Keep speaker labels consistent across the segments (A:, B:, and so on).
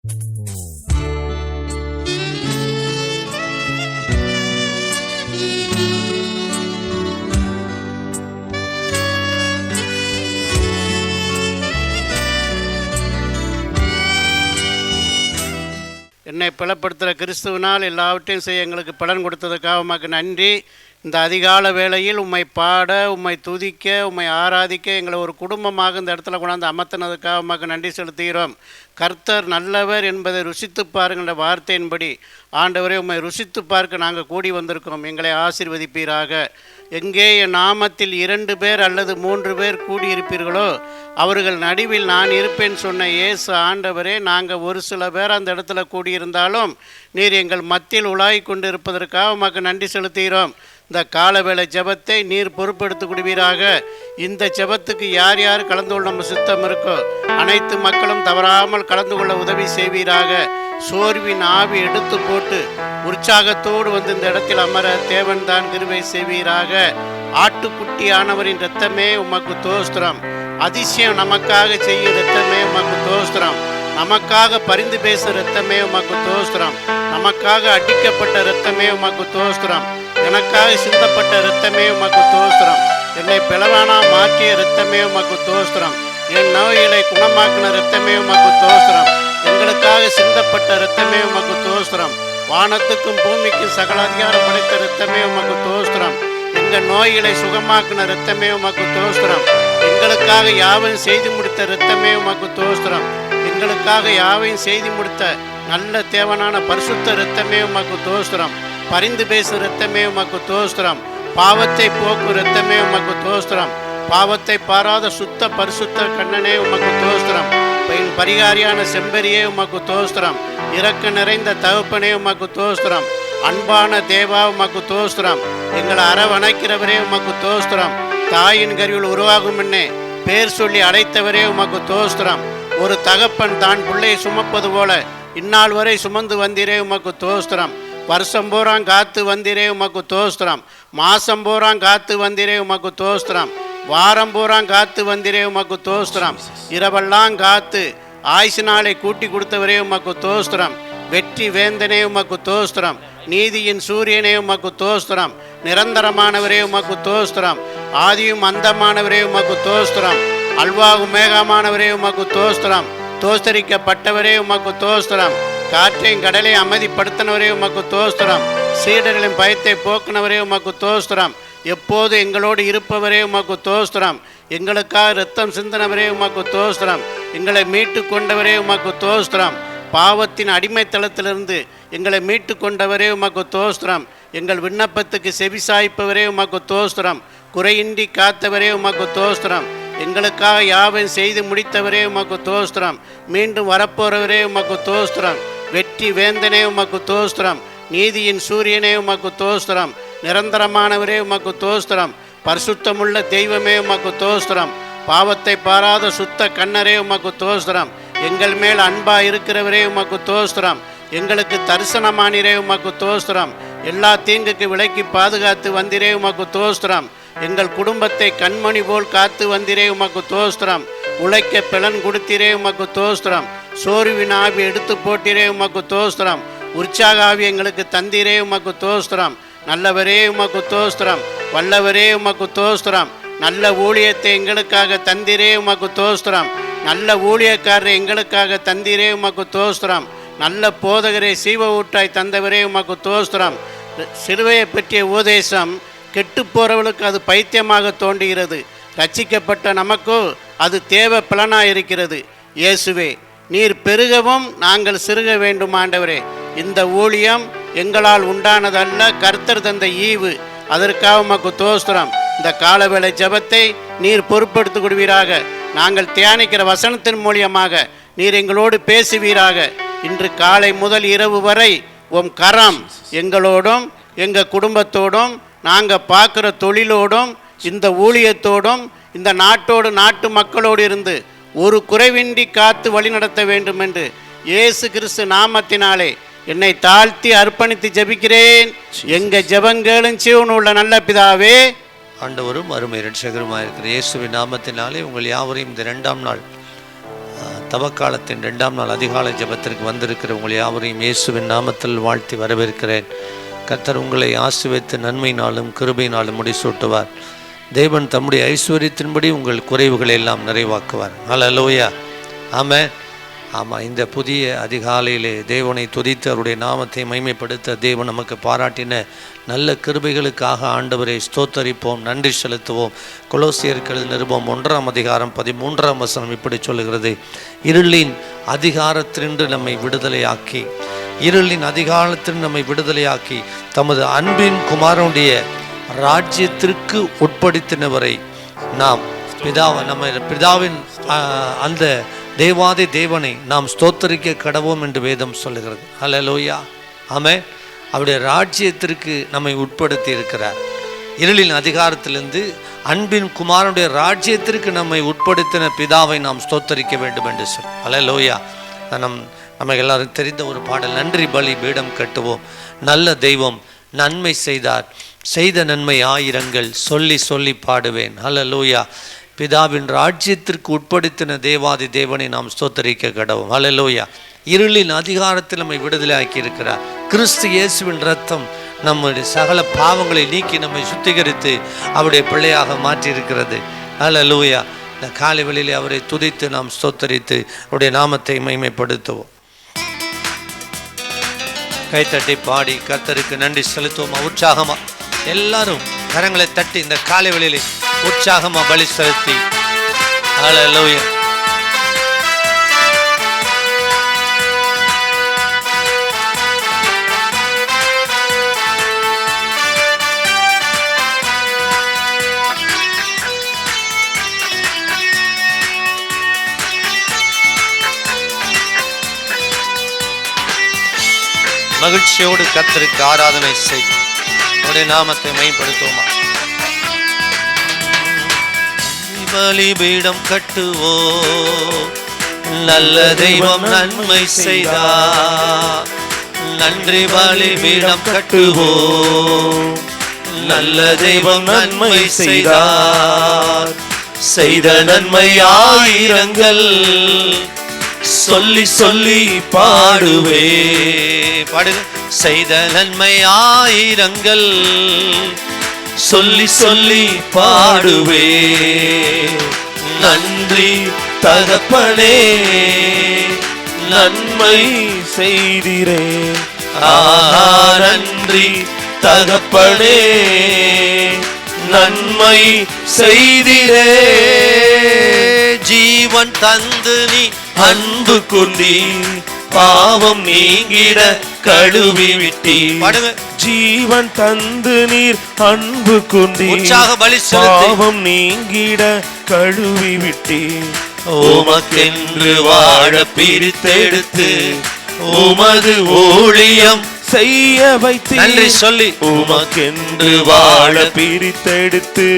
A: என்னை பலப்படுத்துகிற கிறிஸ்துவினால் எல்லாவற்றையும் செய்ய எங்களுக்கு பலன் கொடுத்ததுக்காக உமக்கு நன்றி. இந்த அதிகால வேளையில் உம்மை பாட, உம்மை துதிக்க, உம்மை ஆராதிக்க எங்களை ஒரு குடும்பமாக இந்த இடத்துல கொண்டாந்து அமர்த்தினதுக்காக உமக்கு நன்றி செலுத்துகிறோம். கர்த்தர் நல்லவர் என்பதை ருசித்து பாருங்கிற வார்த்தையின்படி ஆண்டவரே உம்மை ருசித்து பார்க்க நாங்கள் கூடி வந்திருக்கோம். எங்களை ஆசீர்வதிப்பீராக. எங்கே என் நாமத்தில் 2 பேர் அல்லது 3 பேர் கூடியிருப்பீர்களோ அவர்கள் நடுவில் நான் இருப்பேன் சொன்ன இயேசு ஆண்டவரே, நாங்கள் ஒரு சில பேர் அந்த இடத்துல கூடியிருந்தாலும் நீர் எங்கள் மத்தியில் உலாய் கொண்டு இருப்பதற்காக உமக்கு நன்றி செலுத்துகிறோம். இந்த காலவேளை ஜெபத்தை நீர் பொறுப்பெடுத்து கொடுவீராக. இந்த ஜெபத்துக்கு யார் யார் கலந்து கொள்ள நம்ம சித்தம் இருக்கோ அனைத்து மக்களும் தவறாமல் கலந்து கொள்ள உதவி செய்வீராக. சோர்வின் ஆவி எடுத்து போட்டு உற்சாகத்தோடு வந்து இந்த இடத்தில் அமர தேவன் தான் கிருபை செய்வீராக. ஆட்டுக்குட்டியானவரின் இரத்தமே உமக்கு தோஸ்திரம். அதிசயம் நமக்காக செய்யும் இரத்தமே உமக்கு தோஸ்திரம். நமக்காக பரிந்து பேசும் இரத்தமே உமக்கு தோஸ்திரம். நமக்காக அடிக்கப்பட்ட இரத்தமே உமக்கு தோஸ்திரம். எனக்காக சிந்தப்பட்ட இரத்தமே உமக்கு தோஸ்திரம். என்னை பிளவானா மாற்றிய இரத்தமே உமக்கு தோஸ்திரம். என் நோய்களை குணமாக்கின இரத்தமே உமக்கு தோஸ்திரம். எங்களுக்காக சிந்தப்பட்ட இரத்தமே உமக்கு தோஸ்திரம். வானத்துக்கும் பூமிக்கும் சகல அதிகாரம் படைத்த இரத்தமே உமக்கு தோஸ்திரம். எங்கள் நோய்களை சுகமாக்கின இரத்தமே உமக்கு தோஸ்திரம். எங்களுக்காக யாவையும் செய்து முடித்த இரத்தமே உமக்கு தோஸ்திரம். எங்களுக்காக யாவையும் செய்து முடித்த நல்ல தேவனான பரிசுத்த இரத்தமே உமக்கு தோஸ்திரம். பரிந்து பேசும் இரத்தமே உமக்கு தோஸ்திரம். பாவத்தை போக்கும் இரத்தமே உமக்கு தோஸ்திரம். பாவத்தை பாராத சுத்த பரிசுத்த கண்ணனே உமக்கு தோஸ்திரம். என் பரிகாரியான செம்பரியே உமக்கு தோஸ்திரம். இரக்க நிறைந்த தகப்பனே உமக்கு தோஸ்திரம். அன்பான தேவா உமக்கு தோஸ்திரம். எங்களை அரவணைக்கிறவரே உமக்கு தோஸ்திரம். தாயின் கருவில் உருவாகும் முன்னே பேர் சொல்லி அழைத்தவரே உமக்கு தோஸ்திரம். ஒரு தகப்பன் தான் பிள்ளையை சுமப்பது போல இந்நாள் வரை சுமந்து வந்தீரே உமக்கு தோஸ்திரம். வருஷம் பூராம் காத்து வந்தீரே உமக்கு தோஸ்திரம். மாசம் பூராம் காத்து வந்தீரே உமக்கு தோஸ்திரம். வாரம் பூராம் காத்து வந்தீரே உமக்கு தோஸ்திரம். இரவெல்லாம் காத்து ஆயுசு நாளை கூட்டி கொடுத்தவரே உமக்கு தோஸ்திரம். வெற்றி வேந்தனே உமக்கு தோஸ்திரம். நீதியின் சூரியனே உமக்கு தோஸ்திரம். நிரந்தரமானவரே உமக்கு தோஸ்திரம். ஆதியும் அந்தமானவரே உமக்கு தோஸ்திரம். அல்வாகும் மேகமானவரே உமக்கு தோஸ்திரம். தோஸ்தரிக்கப்பட்டவரே உமக்கு தோஸ்திரம். காற்றையும் கடலை அமைதிப்படுத்தினவரே உமக்கு தோஸ்திரம். சீடர்களின் பயத்தை போக்குனவரே உமக்கு தோஸ்திரம். எப்போது எங்களோடு இருப்பவரே உமக்கு தோஸ்திரம். எங்களுக்காக இரத்தம் சிந்தினவரே உமக்கு தோஸ்திரம். எங்களை மீட்டு கொண்டவரே உமக்கு தோஸ்திரம். பாவத்தின் அடிமைத்தளத்திலிருந்து எங்களை மீட்டு கொண்டவரே உமக்கு தோஸ்திரம். எங்கள் விண்ணப்பத்துக்கு செவிசாய்ப்பவரே உமக்கு தோஸ்திரம். குறையின்றி காத்தவரே உமக்கு தோஸ்திரம். எங்களுக்காக யாவையும் செய்து முடித்தவரே உமக்கு தோஸ்திரம். மீண்டும் வரப்போறவரே உமக்கு தோஸ்திரம். வெற்றி வேந்தனே உமக்கு தோஸ்திரம். நீதியின் சூரியனே உமக்கு தோஸ்திரம். நிரந்தரமானவரே உமக்கு தோஸ்திரம். பரிசுத்தமுள்ள தெய்வமே உமக்கு தோஸ்திரம். பாவத்தை பாராத சுத்த கண்ணரே உமக்கு தோஸ்திரம். எங்கள் மேல் அன்பா இருக்கிறவரே உமக்கு தோஸ்திரம். எங்களுக்கு தரிசனமானிரே உமக்கு தோஸ்திரம். எல்லா தீங்குக்கு விலக்கி பாதுகாத்து வந்திரே உமக்கு தோஸ்திரம். எங்கள் குடும்பத்தை கண்மணி போல் காத்து வந்திரே உமக்கு தோஸ்திரம். உழைக்க பலன் கொடுத்திரே உமக்கு தோஸ்திரம். சோர்வின் ஆவி எடுத்து போட்டிரே உமக்கு தோஸ்திரம். உற்சாக ஆவி எங்களுக்கு தந்திரே உமக்கு தோஸ்திரம். நல்லவரே உமக்கு தோஸ்திரம். வல்லவரே உமக்கு தோஸ்திரம். நல்ல ஊழியத்தை எங்களுக்காக தந்திரே உமக்கு தோஸ்திரம். நல்ல ஊழியக்காரரை எங்களுக்காக தந்திரே உமக்கு தோஸ்திரம். நல்ல போதகரை சீவ ஊட்டாய் தந்தவரே உமக்கு தோஸ்திரம். சிலுவையை பற்றிய உபதேசம் கெட்டு போகிறவளுக்கு அது பைத்தியமாக தோன்றுகிறது. ரட்சிக்கப்பட்ட நமக்கோ அது தேவ பலனாக இருக்கிறது. இயேசுவே, நீர் பெருகவும் நாங்கள் சிறுக வேண்டும் ஆண்டவரே. இந்த ஊழியம் எங்களால் உண்டானதல்ல, கர்த்தர் தந்த ஈவு. அதற்காக உமக்கு தோஸ்திரம். இந்த காலவேளை ஜெபத்தை நீர் பொறுப்படுத்திக் கொள்வீராக. நாங்கள் தியானிக்கிற வசனத்தின் மூலியமாக நீர் எங்களோடு பேசுவீராக. இன்று காலை முதல் இரவு வரை உம் கரம் எங்களோடும் எங்கள் குடும்பத்தோடும் நாங்கள் பார்க்குற தொழிலோடும் இந்த ஊழியத்தோடும் இந்த நாட்டோடு நாட்டு மக்களோடு இருந்து ஒரு குறைவின்றி காத்து வழி நடத்த வேண்டும் என்று இயேசு கிறிஸ்து நாமத்தினாலே என்னை தாழ்த்தி அர்ப்பணித்து ஜெபிக்கிறேன். எங்கள் ஜெபங்களும் ஜீவனுள்ள நல்ல பிதாவே.
B: ஆண்டவரும் அருமை இரட்சகருமாக இருக்கிற இயேசுவின் நாமத்தினாலே உங்கள் யாவரையும் இந்த 2ஆம் நாள் தவக்காலத்தின் 2ஆம் நாள் அதிகாலை ஜெபத்திற்கு வந்திருக்கிற உங்கள் யாவரையும் இயேசுவின் நாமத்தில் வாழ்த்தி வரவேற்கிறேன். கர்த்தர் உங்களை ஆசீர்வதித்து நன்மையினாலும் கிருபையினாலும் முடிசூட்டுவார். தேவன் தம்முடைய ஐஸ்வர்யத்தின்படி உங்கள் குறைவுகளை எல்லாம் நிறைவாக்குவார். ஹல்லேலூயா. ஆமென். ஆமாம், இந்த புதிய அதிகாலையிலே தேவனை துதித்து அவருடைய நாமத்தை மகிமைப்படுத்த தேவன் நமக்கு பாராட்டின நல்ல கிருபைகளுக்காக ஆண்டவரை ஸ்தோத்தரிப்போம், நன்றி செலுத்துவோம். கொலோசியர்கள் நிருபம் 1ஆம் அதிகாரம் 13ஆம் வசனம் இப்படி சொல்லுகிறது, இருளின் அதிகாரத்தினின்று நம்மை விடுதலையாக்கி, இருளின் அதிகாரத்தின் நம்மை விடுதலையாக்கி தமது அன்பின் குமாரனுடைய ராஜ்யத்திற்கு உட்படுத்தினவரை நாம் பிதாவின் அந்த தேவாதி தேவனை நாம் ஸ்தோத்தரிக்க கடவோம் என்று வேதம் சொல்லுகிறது. ஹல்லேலூயா. ஆமென். அவருடைய ராஜ்யத்திற்கு நம்மை உட்படுத்தி இருக்கிறார். இருளின் அதிகாரத்திலிருந்து அன்பின் குமாரனுடைய ராஜ்யத்திற்கு நம்மை உட்படுத்தின பிதாவை நாம் ஸ்தோத்தரிக்க வேண்டும் என்று சொல். ஹல்லேலூயா. நம்ம எல்லாரும் தெரிந்த ஒரு பாடல், நன்றி பலி பீடம் கட்டுவோம், நல்ல தெய்வம் நன்மை செய்தார், செய்த நன்மை ஆயிரங்கள் சொல்லி சொல்லி பாடுவேன். ஹல்லேலூயா. பிதாவின் ராஜ்யத்திற்கு உட்படுத்தின தேவாதி தேவனை நாம் ஸ்தோத்தரிக்க கடவோம். ஹல்லேலூயா. இருளின் அதிகாரத்தில் நம்மை விடுதலை ஆக்கி இருக்கிறார். கிறிஸ்து இயேசுவின் இரத்தம் நம்முடைய சகல பாவங்களை நீக்கி நம்மை சுத்திகரித்து அவருடைய பிள்ளையாக மாற்றி இருக்கிறது. ஹல்லேலூயா. இந்த காலை வேளையிலே அவரை துதித்து நாம் ஸ்தோத்தரித்து அவருடைய நாமத்தை மகிமைப்படுத்துவோம். கைத்தட்டி பாடி கர்த்தருக்கு நன்றி செலுத்துவோம். உற்சாகமா எல்லாரும் கரங்களை தட்டி இந்த காலை வேளையிலே உற்சாகமா பலி செலுத்தி ஹல்லேலூயா. மகிழ்ச்சியோடு கர்த்தருக்கு ஆராதனை செய்து அவருடைய நாமத்தை மகிமைப்படுத்துவோமா. பலிபீடம் கட்டுவோ, நல்ல தெய்வம் நன்மை செய்தார். நன்றி பலிபீடம் கட்டுவோ, நல்ல தெய்வம் நன்மை செய்தார். செய்த நன்மை ஆயிரங்கள் சொல்லி சொல்லி பாடுவே. பாடுங்க. செய்த நன்மை ஆயிரங்கள் சொல்லி சொல்லி பாடுவே. நன்றி தகப்பனே நன்மை செய்திரே. நன்றி தகப்பனே நன்மை செய்திரே. ஜீவன் தந்து நீ அன்பு கொண்டி பாவம் நீங்கிட கழுவி விட்டி. பாடுங்க. ஜீவன் தந்து நீர் அன்பு கொண்டி பாவம் நீங்கிட கழுவி விட்டி. உமக்கென்று வாழ பிரித்தெடுத்து உமது ஊழியம் செய்ய வைத்து. நன்றி சொல்லி. உமக்கென்று வாழ பிரித்தெடுத்து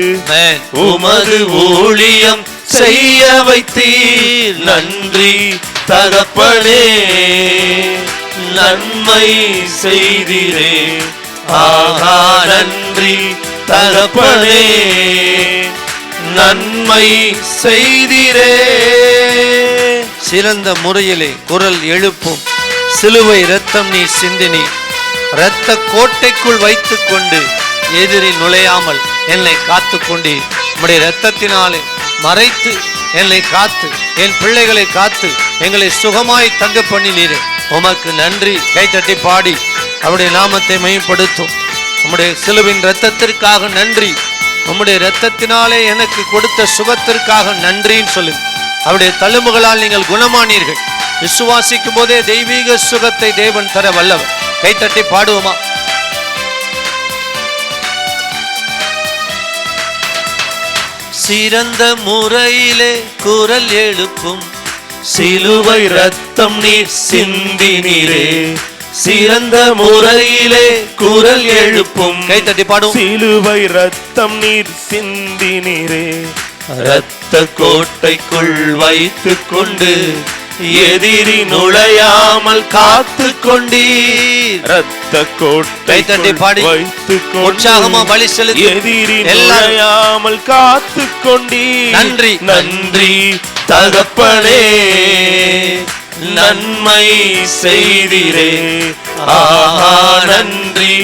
B: உமது ஊழியம் செய்ய வைத்தீர். நன்றி தகப்பனே நன்மை செய்திரே. நன்றி தகப்பனே நன்மை செய்திரே. சிறந்த முறையிலே குரல் எழுப்பும் சிலுவை இரத்தம் நீ சிந்தினி. இரத்த கோட்டைக்குள் வைத்துக் கொண்டு எதிரி நுழையாமல் என்னை காத்து கொண்டு உம்முடைய இரத்தத்தினாலே மறைத்து என்னை காத்து என் பிள்ளைகளை காத்து எங்களை சுகமாய் தங்க பண்ணினீரே, உமக்கு நன்றி. கைத்தட்டி பாடி அவருடைய நாமத்தை மகிமைப்படுத்தும். உம்முடைய சிலுவின் இரத்தத்திற்காக நன்றி. உம்முடைய இரத்தத்தினாலே எனக்கு கொடுத்த சுகத்திற்காக நன்றின்னு சொல்லு. அவருடைய தழும்புகளால் நீங்கள் குணமானீர்கள். விசுவாசிக்கும் போதே தெய்வீக சுகத்தை தேவன் தர வல்லவர். கைத்தட்டி பாடுவோமா. சிறந்த முறையிலே குரல் எழுப்பும் சிலுவை இரத்தம் நீர் சிந்தினீரே. சிறந்த முறையிலே குரல் எழுப்பும் கைத்தட்டி பாடும் சிலுவை இரத்தம் நீர் சிந்தினீரே. இரத்த கோட்டைக்குள் வைத்துக் கொண்டு எதிரி நுழையாமல் காத்து கொண்டீர். இரத்த கோட்டை தட்டி பாடி உற்சாகமா பலி செலுத்தி எதிரி நுழையாமல் காத்து கொண்டீர். நன்றி நன்றி தகப்பனே நன்மை செய்திரே. ஆஹா நன்றி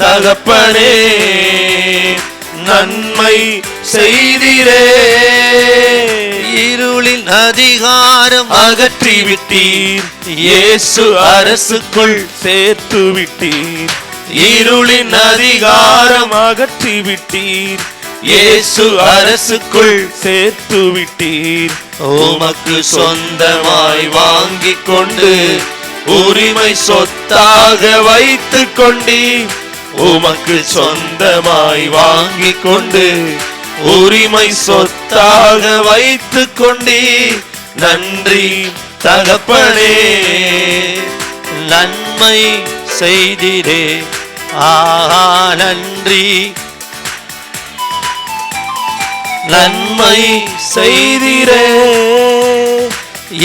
B: தகப்பனே நன்மை செய்திரே. இருளின் அதிகாரம் அகற்றி விட்டீர், இயேசு அரசுக்குள் சேர்த்து விட்டீர். இருளின் அதிகாரம் அகற்றி விட்டீர், இயேசு அரசுக்குள் சேர்த்து விட்டீர். உமக்கு சொந்தமாய் வாங்கிக் கொண்டு உரிமை சொத்தாக வைத்துக் கொண்டீர். உமக்கு சொந்தமாய் வாங்கிக் கொண்டு உரிமை சொத்தாக வைத்துக் கொண்டீர். நன்றி தகப்பனே நன்மை செய்திரே. ஆஹா நன்றி நன்மை செய்திரே.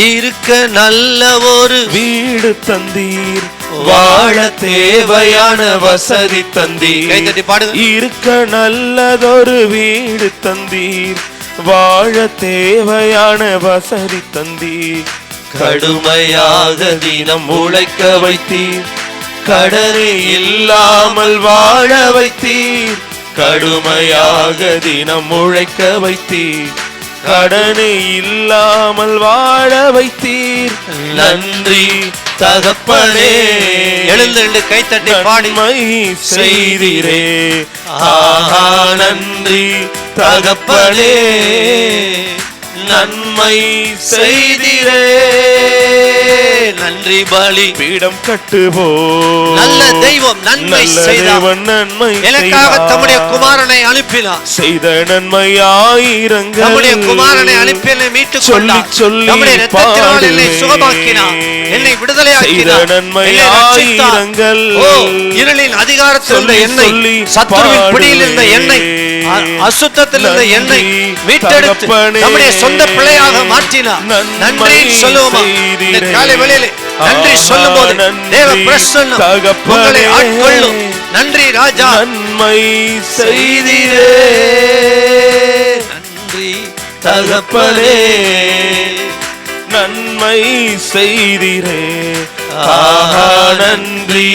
B: இருக்க நல்ல ஒரு வீடு தந்தீர், வாழ தேவையான வசதி தந்தீர். இருக்க நல்லதொரு வீடு தந்தீர், வாழ தேவையான வசதி தந்தீர். கடுமையாக தினம் உழைக்க வைத்தீர், கடனே இல்லாமல் வாழ வைத்தீர். கடுமையாக தினம் உழைக்க வைத்தீர், கடனே இல்லாமல் வாழ வைத்தீர். நன்றி தகப்பனே. எழுந்து கைத்தட்டி பாடிமை செய்திரே. ஆஹா நன்றி தகப்பனே நன்மை செய்திரே. நன்றி பலி பீடம் கட்டுவோ. நல்ல தெய்வம் நன்மை செய்தவன் நன்மை எனக்காக தம்முடைய குமாரனை அனுப்பினார். செய்த நன்மை ஆயிரங்கள் தம்முடைய குமாரனை அனுப்பி என்னை மீட்டுக் கொண்டார். சொல்லி தம்முடைய இரத்தத்தினால் என்னை சுகமாக்கினார், என்னை விடுதலையாக்கினார். நன்மை ஆயிரங்கள். ஓ இருளின் அதிகாரத்தில் இருந்த என்னை, சத்துருவின் பிடியில் இருந்த என்னை, அசுத்தத்தில் இருந்த என்னை மீட்டெடுத்து நம்முடைய சொந்த பிள்ளையாக மாற்றினார். நன்றி சொல்லுவோமா? இந்த காலை வேளையிலே நன்றி சொல்லும்போது தேவ பிரசன்னம் உங்களை ஆட்கொள்ளும். நன்றி ராஜா நன்மை செய்திரே. நன்றி தகப்பனே நன்மை செய்திரே. ஆஹா நன்றி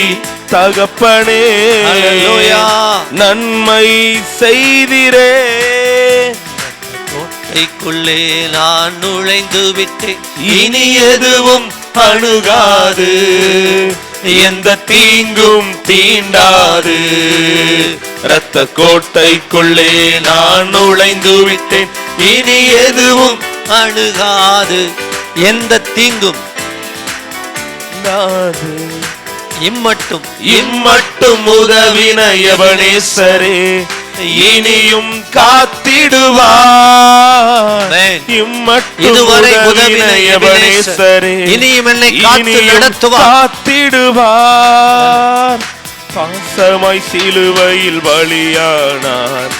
B: தகப்பனே நன்மை செய்திரே. கோட்டைக்குள்ளே நான் நுழைந்து விட்டேன், இனி எதுவும் அணுகாது, எந்த தீங்கும் தீண்டாது. இரத்த கோட்டைக்குள்ளே நான் நுழைந்து விட்டேன், இனி எதுவும் அணுகாது, எந்த தீங்கும் தீண்டாது. இம்மட்டும் உதவின எபனேசரே இனியும் காத்திடுவார். இதுவரை உதவின எபனேசரே இனியும் என்னை காத்திடுவார். பாசமாய் சிலுவையில் பலியானார்,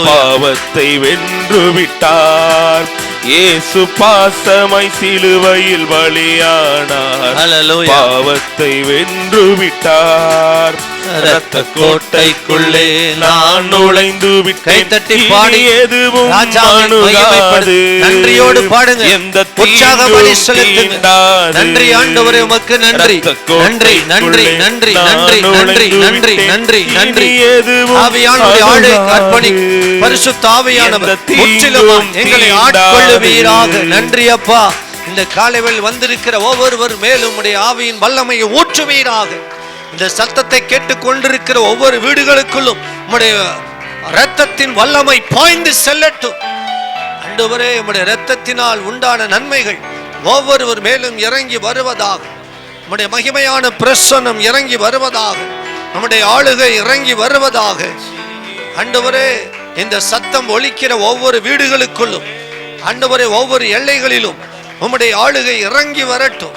B: பாவத்தை வென்று விட்டார். இயேசு பாசமாய் சிலுவையில் பலியானார், பாவத்தை வென்று விட்டார். இரத்த கோட்டைக்குள்ளே நான் நுழைந்து விட்டேன், இனி எதுவும் அணுகாது. நன்றியோடு பாடுங்க, எந்த உற்சாகமாய் செலுத்துங்க. நன்றி ஆண்டவரே, உமக்கு நன்றி நன்றி நன்றி நன்றி நன்றி நன்றி நன்றி நன்றி நன்றி. ஆவியானவரே ஆளை அர்ப்பணி, பரிசுத்த ஆவியானவர் முற்றிலும் எங்களை ஆட்கொள்ளுவீராக. நன்றி அப்பா. இந்த காலையில் வந்திருக்கிற ஒவ்வொருவர் மேலும் உடைய ஆவியின் வல்லமையை ஊற்றுவீராக. இந்த சத்தத்தை கேட்டுக் கொண்டிருக்கிற ஒவ்வொரு வீடுகளுக்குள்ளும் உம்முடைய இரத்தத்தின் வல்லமை பாய்ந்து செல்லட்டும். ஆண்டவரே, உம்முடைய இரத்தத்தினால் உண்டான நன்மைகள் ஒவ்வொருவர் மேலும் இறங்கி வருவதாக. உம்முடைய மகிமையான பிரசன்னம் இறங்கி வருவதாக. நம்முடைய ஆளுகை இறங்கி வருவதாக. ஆண்டவரே, இந்த சத்தம் ஒலிக்கிற ஒவ்வொரு வீடுகளுக்குள்ளும், ஆண்டவரே, ஒவ்வொரு எல்லைகளிலும் உம்முடைய ஆளுகை இறங்கி வரட்டும்.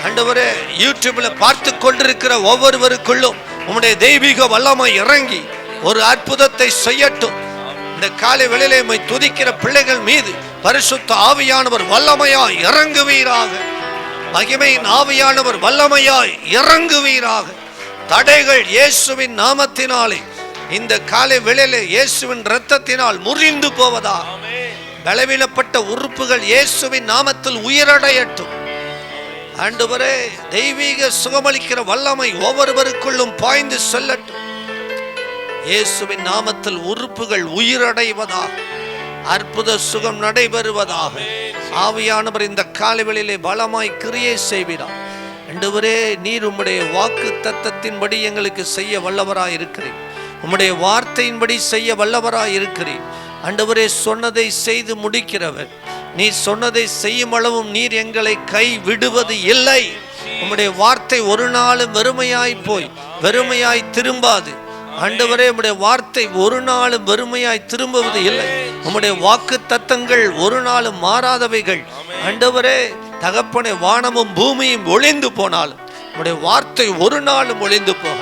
B: ஆண்டவரே, யூடியூப்ல பார்த்து கொண்டிருக்கிற ஒவ்வொருவருக்குள்ளும் உம்முடைய தெய்வீக வல்லமை இறங்கி ஒரு அற்புதத்தை செய்யட்டும். இந்த காலை வேளையிலே உம்மை துதிக்கிற பிள்ளைகள் மீது பரிசுத்த ஆவியானவர் வல்லமையாய் இறங்குவீராக. மகிமையின் ஆவியானவர் வல்லமையாய் இறங்குவீராக. தடைகள் இயேசுவின் நாமத்தினாலே இந்த காலை வேளையிலே இயேசுவின் இரத்தத்தினால் முறிந்து போவதாக. பலவீனப்பட்ட உறுப்புகள் இயேசுவின் நாமத்தில் உயிரடையட்டும். ஆண்டவரே, தெய்வீக சுகமளிக்கிற வல்லமை ஒவ்வொருவருக்குள்ளும் பாய்ந்து செல்லட்டும். இயேசுவின் நாமத்தில் உறுப்புகள் உயிரடைவதாக, அற்புத சுகம் நடைபெறுவதாக. ஆவியானவர் இந்த காலைகளிலே பலமாய் கிரியை செய்கிறார். ஆண்டவரே, நீர் உம்முடைய வாக்கு தத்தத்தின்படி எங்களுக்கு செய்ய வல்லவராய் இருக்கிறீர். உம்முடைய வார்த்தையின்படி செய்ய வல்லவராய் இருக்கிறீர். ஆண்டவரே, சொன்னதை செய்து முடிக்கிறவர். நீ சொன்னதை செய்யும் அளவும் நீர் எங்களை கை விடுவது இல்லை. உம்முடைய வார்த்தை ஒரு நாளும் வெறுமையாய் போய் வெறுமையாய் திரும்பாது. ஆண்டவரே, உம்முடைய வார்த்தை ஒரு நாளும் வெறுமையாய் திரும்புவது இல்லை. உம்முடைய வாக்கு தத்தங்கள் ஒரு நாளும் மாறாதவைகள். ஆண்டவரே தகப்பனே, வானமும் பூமியும் ஒளிந்து போனாலும் உம்முடைய வார்த்தை ஒரு நாளும் ஒளிந்து போக.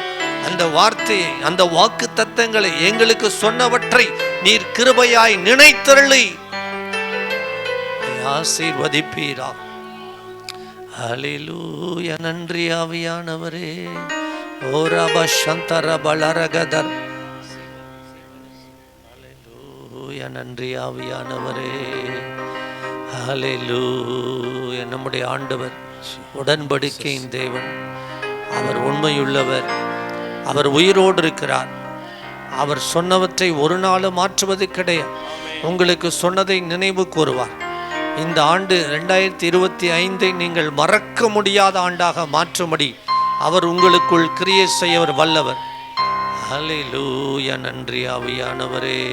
B: அந்த வார்த்தையை, அந்த வாக்கு தத்தங்களை, எங்களுக்கு சொன்னவற்றை நீர் கிருபையாய் நினைத்தருளி ஆசீர்வதிப்பீரா. ஹல்லேலூயா. நன்றி ஆவியானவரே. ஓ ரப சந்தர பலரகதர். ஹல்லேலூயா. நன்றி ஆவியானவரே. ஹல்லேலூயா. நம்முடைய ஆண்டவர் உடன்படிக்கையின் தேவன். அவர் உண்மையுள்ளவர். அவர் உயிரோடு இருக்கிறார். அவர் சொன்னவற்றை ஒரு நாளும் மாற்றுவது கிடையாது. உங்களுக்கு சொன்னதை நினைவு கூறுவார். இந்த ஆண்டு 2025 நீங்கள் மறக்க முடியாத ஆண்டாக மாற்றும்படி அவர் உங்களுக்குள் கிரியை செய்ய வல்லவர். ஹல்லேலூயா. நன்றி ஆவியானவரே.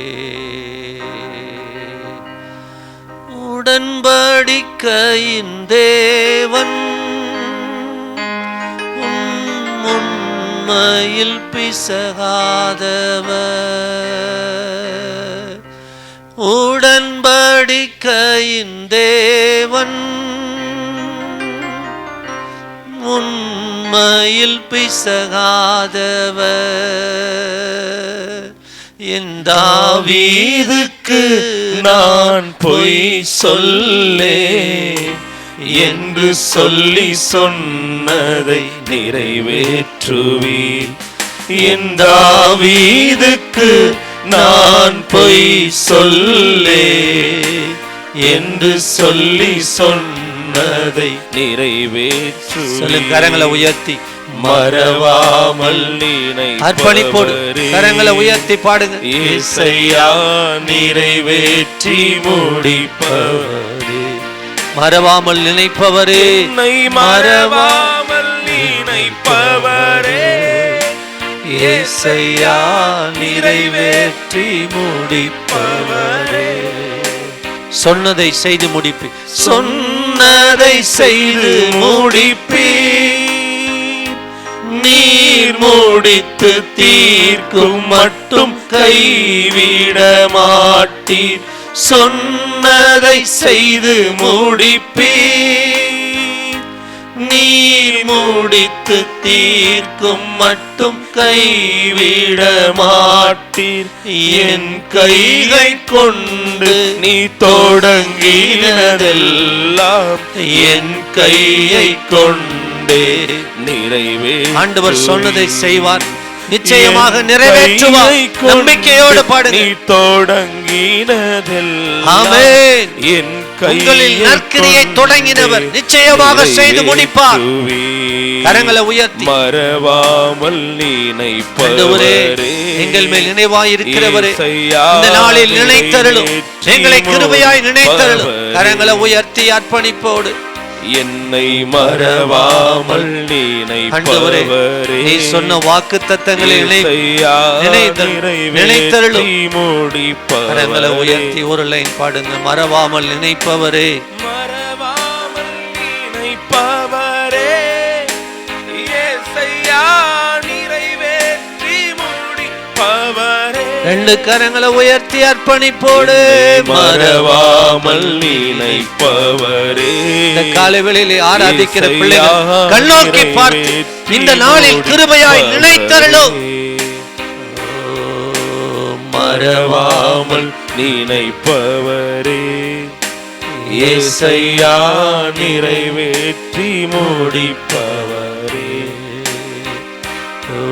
B: உடன்படிக்கையின் தேவன் உண்மையில் பிசகாதவர். உடன்படிக்கையின் தேவன் உண்மையில் பிசகாதவர். என் தாவீதுக்கு நான் பொய் சொல்லே என்று சொல்லி சொன்னதை நிறைவேற்றுவீர். என் தாவீதுக்கு நான் பொய் சொல்லே என்று சொல்லி சொன்னதை நிறைவேற்று. கரங்களை உயர்த்தி மறவாமல் நீனை அர்ப்பணிப்போடு கரங்களை உயர்த்தி பாடுங்க. இயேசையா நிறைவேற்றி முடிப்பவரே, மறவாமல் நினைப்பவரே, மறவாமல் நினைப்பவரே, இயேசையா நிறைவேற்றி முடிப்பவரே. சொன்னதை செய்து முடிப்பி, சொன்னதை செய்து முடிப்பி, நீர் முடித்து தீர்க்கும் மட்டும் கைவிட மாட்டீர். சொன்னதை செய்து முடிப்பி, நீர் முடித்து தீர்க்கும் மட்டும் கைவிட மாட்டீர். என் கையை கொண்டு நீ தொடங்கினதெல்லாம் என் கையை கொண்டே நிறைவே. ஆண்டவர் சொன்னதை செய்வார், நிச்சயமாக நிறைவேற்றுவார். நம்பிக்கையோடு பாடுங்க. நீ தொடங்கினதெல்லாம் ஆமென். என் உங்களில் நற்கிரியை தொடங்கினவர் நிச்சயமாக செய்து முடிப்பார். கரங்களை உயர்த்தி மறவாமல் நினைப்பவரே, எங்கள் மேல் நினைவாய் இருக்கிறவரே, இந்த நாளில் நினைத்தருளும், எங்களை கிருபையாய் நினைத்தருளும். கரங்களை உயர்த்தி அர்ப்பணிப்போடு என்னை மறவாமல் நினைப்பவரே, நீ சொன்ன வாக்கு தத்தங்களை நினைத்தருளும். கரங்களை உயர்த்தி ஒரு லைன் பாடுங்க. மறவாமல் நினைப்பவரே, மறவாமல் நினைப்பவரே, இயேசையா நிறைவேற்றி முடிப்பவரே. ரெண்டு கரங்களை உயர்த்தி அர்ப்பணிப்போடு மறவாமல் நினைப்பவரே. இந்த காலைகளிலே ஆராதிக்கிற பிள்ளைகள் கண்ணோக்கி பார்த்து இந்த நாளில் கிருபையாய் நினைத்தருளும். மறவாமல் நினைப்பவரே, இயேசையா நிறைவேற்றி முடிப்பவரே.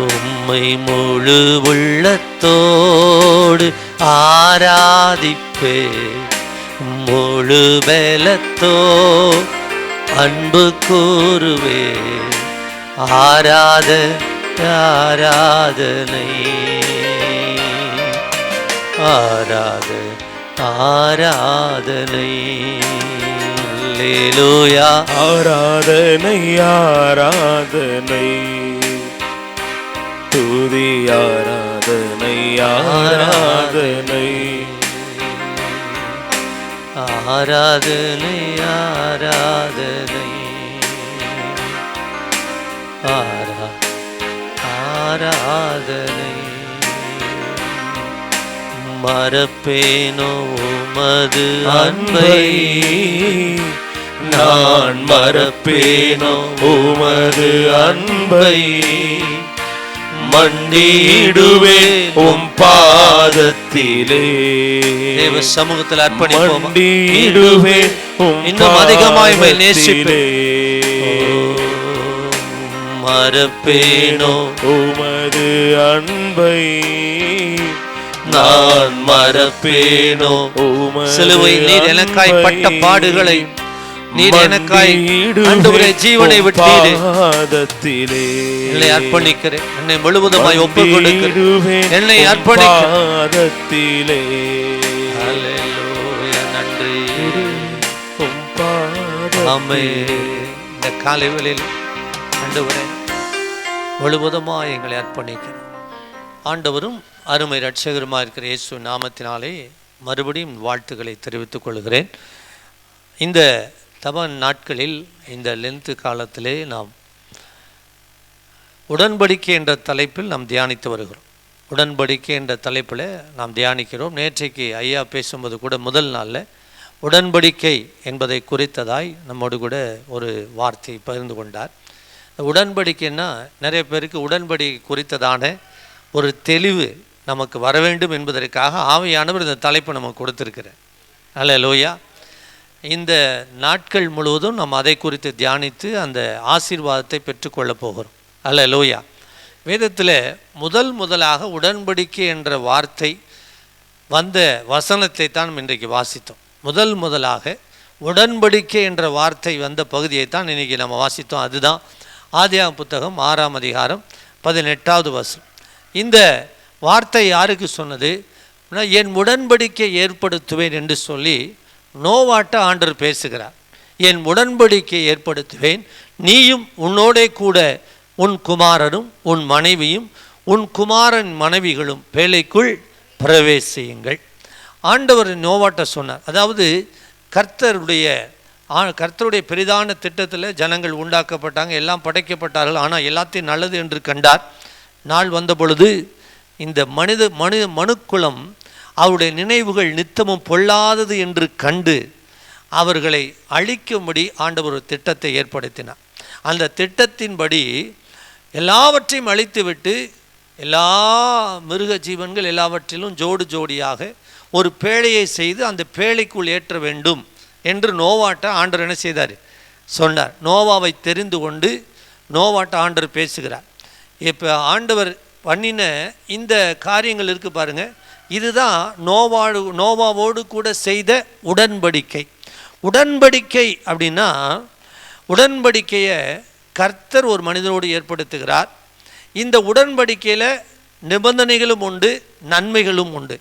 B: உம்மை முழு உள்ளத்தோடு ஆராதிப்பே, முழு பலத்தோ அன்பு கூறுவே ஆராதனை அல்லேலூயா.
C: ஆராதனை ஆராதனை துதி ஆராதனை ஆராதனை
B: ஆராதனை ஆராதனை ஆராதனை. மறப்பேனோ உமது அன்பை,
C: நான் மறப்பேனோ உமது அன்பை, மண்டிடுவே உம் பாதத்திலே.
B: தேவ சமூகத்தில் அர்ப்பணிப்போம்.
C: மண்டிடுவே
B: இன்னும் அதிகமாய் நேசிப்பே. மறப்பேனோ
C: உமது அன்பை,
B: நான் மறப்பேனோ. சிலுவை நீர் எனக்காய் பட்ட பாடுகளை, நீர் எனக்காய் ஆண்டவரே ஜீவனை விட்டீரே. என்னை அர்ப்பணிக்கிறேன், என்னை முழுவதுமாய் ஒப்புக் கொடுக்கிறேன், என்னை அர்ப்பணிக்கிறேன். ஹல்லேலூயா, நன்றி. ஆமென். இந்த காலை வேளையில் ஆண்டவரே முழுவதுமாய் எங்களை அர்ப்பணிக்கிறோம். ஆண்டவரும் அருமை இரட்சகருமாக இருக்கிற இயேசு நாமத்தினாலே மறுபடியும் வாழ்த்துக்களை தெரிவித்துக் கொள்கிறேன். இந்த தப நாட்களில், இந்த லென்த்து காலத்திலே நாம் உடன்படிக்கை என்ற தலைப்பில் நாம் தியானித்து வருகிறோம். உடன்படிக்கை என்ற தலைப்பில் நாம் தியானிக்கிறோம். நேற்றைக்கு ஐயா பேசும்போது கூட முதல் நாளில் உடன்படிக்கை என்பதை குறித்ததாய் நம்மோடு கூட ஒரு வார்த்தையை பகிர்ந்து கொண்டார். உடன்படிக்கைன்னா நிறைய பேருக்கு உடன்படிக்கை குறித்ததான ஒரு தெளிவு நமக்கு வர வேண்டும் என்பதற்காக ஆவியானவர் இந்த தலைப்பை நமக்கு கொடுத்திருக்கிறார். அல்லேலூயா. இந்த நாட்கள் முழுவதும் நாம் அதை குறித்து தியானித்து அந்த ஆசீர்வாதத்தை பெற்றுக்கொள்ளப் போகிறோம். அல்லேலூயா. வேதத்தில் முதலாக உடன்படிக்கை என்ற வார்த்தை வந்த வசனத்தை தான் நம்ம இன்றைக்கு வாசித்தோம். முதலாக உடன்படிக்கை என்ற வார்த்தை வந்த பகுதியை தான் இன்றைக்கி நம்ம வாசித்தோம். அதுதான் ஆதியாகமம் புத்தகம் 6ஆம் அதிகாரம் 18வது வசனம். இந்த வார்த்தை யாருக்கு சொன்னது? என் உடன்படிக்கை ஏற்படுத்துவேன் என்று சொல்லி நோவாட்ட ஆண்டவர் பேசுகிறார். என் உடன்படிக்கை ஏற்படுத்துவேன், நீயும் உன்னோடே கூட உன் குமாரனும் உன் மனைவியும் உன் குமாரன் மனைவிகளும் பேழைக்குள் பிரவேசியுங்கள். ஆண்டவர் நோவாட்ட சொன்னார். அதாவது கர்த்தருடைய பெரிதான திட்டத்தில் ஜனங்கள் உண்டாக்கப்பட்டாங்க, எல்லாம் படைக்கப்பட்டார்கள். ஆனால் எல்லாத்தையும் நல்லது என்று கண்டார். நாள் வந்த பொழுது இந்த மனுக்குலம் அவருடைய நினைவுகள் நித்தமும் பொல்லாதது என்று கண்டு அவர்களை அழிக்கும்படி ஆண்டவர் ஒரு திட்டத்தை ஏற்படுத்தினார். அந்த திட்டத்தின்படி எல்லாவற்றையும் அழித்துவிட்டு எல்லா மிருக ஜீவன்கள் எல்லாவற்றிலும் ஜோடியாக ஒரு பேழையை செய்து அந்த பேழைக்குள் ஏற்ற வேண்டும் என்று நோவாட்ட ஆண்டவர் என்ன செய்தார்? சொன்னார். நோவாவை தெரிந்து கொண்டு நோவாட்ட ஆண்டவர் பேசுகிறார். இப்போ ஆண்டவர் பண்ணின இந்த காரியங்கள் இருக்குது பாருங்கள். இதுதான் நோவாவோடு கூட செய்த உடன்படிக்கை. உடன்படிக்கை அப்படின்னா, உடன்படிக்கையை கர்த்தர் ஒரு மனிதனோடு ஏற்படுத்துகிறார். இந்த உடன்படிக்கையில் நிபந்தனைகளும் உண்டு, நன்மைகளும் உண்டு.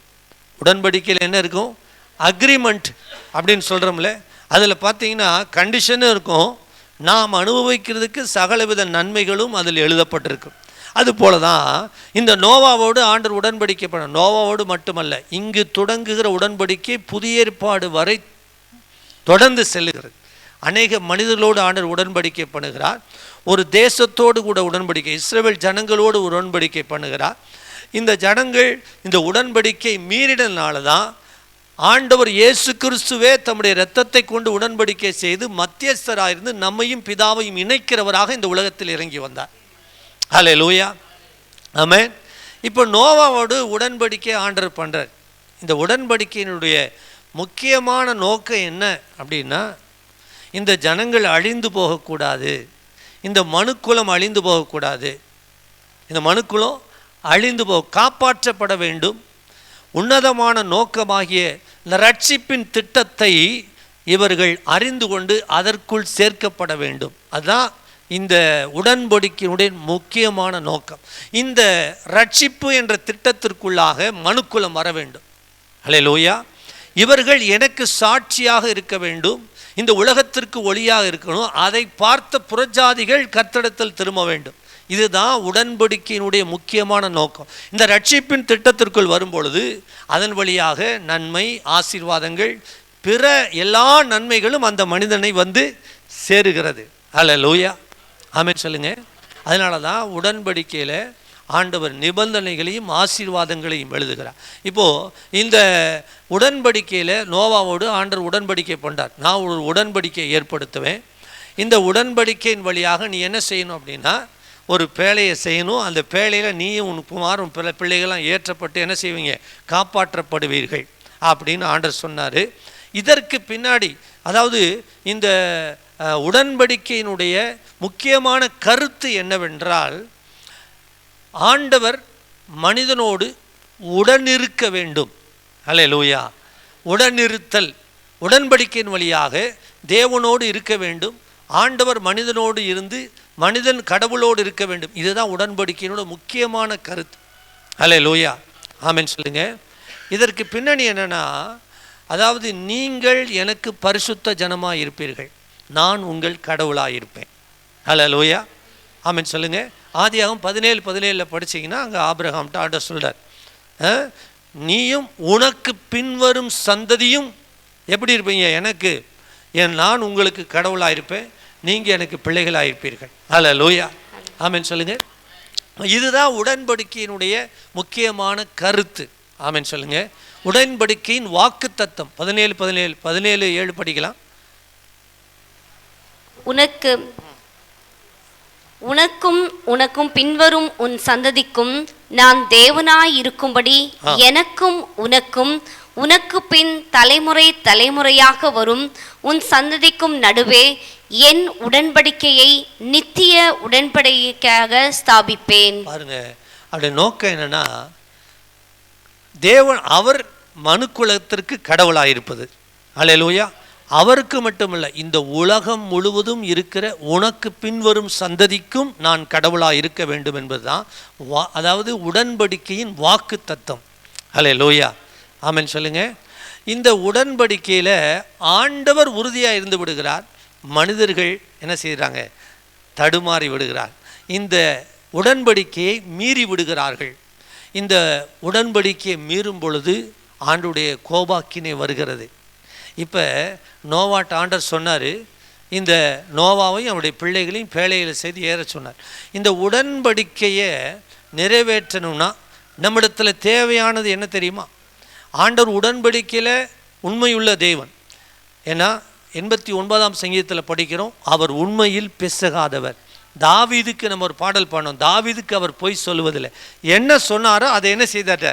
B: உடன்படிக்கையில் என்ன இருக்கும்? அக்ரிமெண்ட் அப்படின்னு சொல்கிறோம்ல, அதில் பார்த்தீங்கன்னா கண்டிஷனும் இருக்கும், நாம் அனுபவிக்கிறதுக்கு சகலவித நன்மைகளும் அதில் எழுதப்பட்டிருக்கும். அதுபோல தான் இந்த நோவாவோடு ஆண்டவர் உடன்படிக்கை பண்ண. நோவாவோடு மட்டுமல்ல, இங்கு தொடங்குகிற உடன்படிக்கை புதிய ஏற்பாடு வரை தொடர்ந்து செல்லுகிறது. அநேக மனிதர்களோடு ஆண்டவர் உடன்படிக்கை பண்ணுகிறார். ஒரு தேசத்தோடு கூட உடன்படிக்கை, இஸ்ரவேல் ஜனங்களோடு உடன்படிக்கை பண்ணுகிறார். இந்த ஜனங்கள் இந்த உடன்படிக்கை மீறினால தான் ஆண்டவர் இயேசு கிறிஸ்துவே தம்முடைய இரத்தத்தை கொண்டு உடன்படிக்கை செய்து மத்தியஸ்தராயிருந்து நம்மையும் பிதாவையும் இணைக்கிறவராக இந்த உலகத்தில் இறங்கி வந்தார். ஹல்லேலூயா, ஆமென். இப்போ நோவாவோடு உடன்படிக்கை ஆண்டவர் பண்ணுறார். இந்த உடன்படிக்கையினுடைய முக்கியமான நோக்கம் என்ன அப்படின்னா, இந்த ஜனங்கள் அழிந்து போகக்கூடாது, இந்த மனுக்குலம் அழிந்து போகக்கூடாது, இந்த மனுக்குலம் அழிந்து காப்பாற்றப்பட வேண்டும். உன்னதமான நோக்கமாகிய இந்த ரட்சிப்பின் திட்டத்தை இவர்கள் அறிந்து கொண்டு அதற்குள் சேர்க்கப்பட வேண்டும். அதுதான் இந்த உடன்படிக்கையினுடைய முக்கியமான நோக்கம். இந்த ரட்சிப்பு என்ற திட்டத்திற்குள்ளாக மனுக்குலம் வர வேண்டும். அல்லேலூயா. இவர்கள் எனக்கு சாட்சியாக இருக்க வேண்டும், இந்த உலகத்திற்கு ஒளியாக இருக்கணும், அதை பார்த்த புறஜாதிகள் கர்த்தரிடத்தில் திரும்ப வேண்டும். இதுதான் உடன்படிக்கையினுடைய முக்கியமான நோக்கம். இந்த ரட்சிப்பின் திட்டத்திற்குள் வரும்பொழுது அதன் வழியாக நன்மை, ஆசீர்வாதங்கள், பிற எல்லா நன்மைகளும் அந்த மனிதனை வந்து சேருகிறது. அல்லேலூயா, ஆமென் சொல்லுங்க. அதனால தான் உடன்படிக்கையில் ஆண்டவர் நிபந்தனைகளையும் ஆசீர்வாதங்களையும் எழுதுகிறார். இப்போது இந்த உடன்படிக்கையில் நோவாவோடு ஆண்டவர் உடன்படிக்கை பண்ணார். நான் ஒரு உடன்படிக்கையை ஏற்படுத்துவேன், இந்த உடன்படிக்கையின் வழியாக நீ என்ன செய்யணும் அப்படின்னா ஒரு பேழையை செய்யணும், அந்த பேழையில் நீயும் உன் குமாரும் பிற பிள்ளைகள்லாம் ஏற்றப்பட்டு என்ன செய்வீங்க, காப்பாற்றப்படுவீர்கள் அப்படின்னு ஆண்டவர் சொன்னார். இதற்கு பின்னாடி அதாவது இந்த உடன்படிக்கையினுடைய முக்கியமான கருத்து என்னவென்றால், ஆண்டவர் மனிதனோடு உடனிருக்க வேண்டும். அல்லேலூயா. உடனிருத்தல், உடன்படிக்கையின் வழியாக தேவனோடு இருக்க வேண்டும். ஆண்டவர் மனிதனோடு இருந்து மனிதன் கடவுளோடு இருக்க வேண்டும். இதுதான் உடன்படிக்கையினோட முக்கியமான கருத்து. அல்லேலூயா, ஆமென் சொல்லுங்க. இதற்கு பின்னணி என்னன்னா, அதாவது நீங்கள் எனக்கு பரிசுத்த ஜனமாக இருப்பீர்கள், நான் உங்கள் கடவுளாக இருப்பேன். அல்லேலூயா, ஆமென் சொல்லுங்க. ஆதியாகமம் 17:17 படிச்சிங்கன்னா அங்கே ஆபிரகாம்கிட்ட ஆண்டவர் சொல்கிறார், நீயும் உனக்கு பின்வரும் சந்ததியும் எப்படி இருப்பீங்க, எனக்கு நான் உங்களுக்கு கடவுளாக இருப்பேன், நீங்கள் எனக்கு பிள்ளைகளாக இருப்பீர்கள். அல்லேலூயா, ஆமென் சொல்லுங்க. இதுதான் உடன்படிக்கையினுடைய முக்கியமான கருத்து. ஆமென் சொல்லுங்க. உடன்படிக்கையின் வாக்கு தத்தம் 17:7 படிக்கலாம்.
D: உனக்கும் உனக்கும் பின்வரும் உன் சந்ததிக்கும் நான் தேவனாய் இருக்கும்படி எனக்கும் உனக்கும் உனக்கு பின் தலைமுறை தலைமுறையாக வரும் உன் சந்ததிக்கும் நடுவே என் உடன்படிக்கையை நித்திய உடன்படிக்கையாக ஸ்தாபிப்பேன்.
B: பாருங்க, அவருடைய நோக்கம் என்னன்னா, தேவன் அவர் மனுக்குலத்திற்கு கடவுளாயிருப்பது. அல்லேலூயா. அவருக்கு மட்டுமல்ல, இந்த உலகம் முழுவதும் இருக்கிற உனக்கு பின்வரும் சந்ததிக்கும் நான் கடவுளாக இருக்க வேண்டும் என்பதுதான் அதாவது உடன்படிக்கையின் வாக்கு தத்தம். அல்லேலூயா, ஆமென் சொல்லுங்க. இந்த உடன்படிக்கையில் ஆண்டவர் உறுதியாக இருந்து விடுகிறார், மனிதர்கள் என்ன செய்கிறாங்க, தடுமாறி விடுகிறார், இந்த உடன்படிக்கையை மீறி விடுகிறார்கள். இந்த உடன்படிக்கையை மீறும் பொழுது ஆண்டுடைய கோபாக்கினை வருகிறது. இப்போ நோவாட்ட ஆண்டவர் சொன்னார், இந்த நோவாவையும் அவருடைய பிள்ளைகளையும் பேழையில் செய்து ஏற சொன்னார். இந்த உடன்படிக்கையை நிறைவேற்றணும்னா நம்மிடத்தில் தேவையானது என்ன தெரியுமா? ஆண்டவர் உடன்படிக்கையில் உண்மையுள்ள தேவன். ஏன்னா 89ஆம் சங்கீதத்தில் படிக்கிறோம், அவர் உண்மையில் பிசகாதவர். தாவீதுக்கு நம்ம ஒரு பாடல் பாடணும், தாவீதுக்கு அவர் பொய் சொல்லுவதில்லை, என்ன சொன்னாரோ அதை என்ன செய்தார்,